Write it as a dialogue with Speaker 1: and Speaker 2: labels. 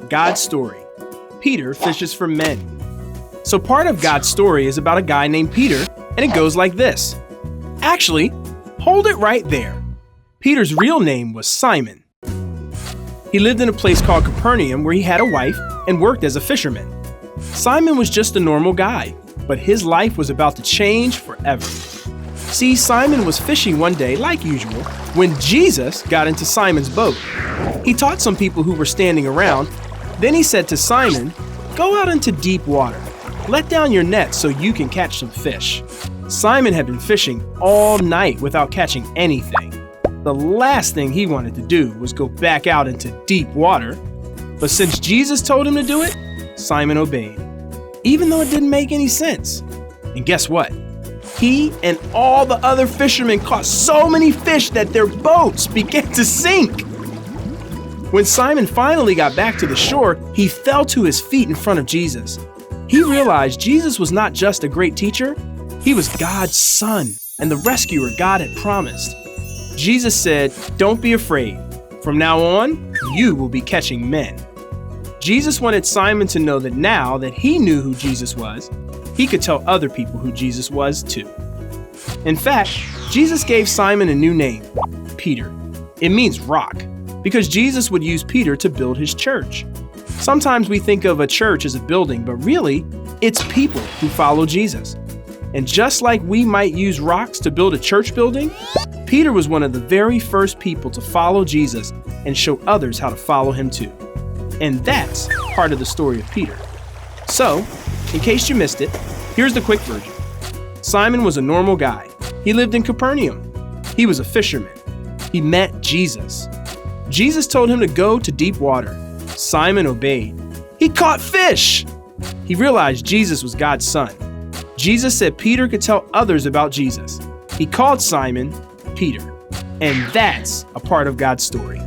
Speaker 1: God's story. Peter fishes for men. So part of God's story is about a guy named Peter, and it goes like this. Actually, hold it right there. Peter's real name was Simon. He lived in a place called Capernaum where he had a wife and worked as a fisherman. Simon was just a normal guy, but his life was about to change forever. See, Simon was fishing one day, like usual, when Jesus got into Simon's boat. He taught some people who were standing around. Then he said to Simon, "Go out into deep water. Let down your net so you can catch some fish." Simon had been fishing all night without catching anything. The last thing he wanted to do was go back out into deep water. But since Jesus told him to do it, Simon obeyed, even though it didn't make any sense. And guess what? He and all the other fishermen caught so many fish that their boats began to sink. When Simon finally got back to the shore, he fell to his feet in front of Jesus. He realized Jesus was not just a great teacher, he was God's son and the rescuer God had promised. Jesus said, "Don't be afraid. From now on, you will be catching men." Jesus wanted Simon to know that now that he knew who Jesus was, he could tell other people who Jesus was too. In fact, Jesus gave Simon a new name, Peter. It means rock, because Jesus would use Peter to build his church. Sometimes we think of a church as a building, but really, it's people who follow Jesus. And just like we might use rocks to build a church building, Peter was one of the very first people to follow Jesus and show others how to follow him too. And that's part of the story of Peter. So, in case you missed it, here's the quick version. Simon was a normal guy. He lived in Capernaum. He was a fisherman. He met Jesus. Jesus told him to go to deep water. Simon obeyed. He caught fish. He realized Jesus was God's son. Jesus said Peter could tell others about Jesus. He called Simon Peter. And that's a part of God's story.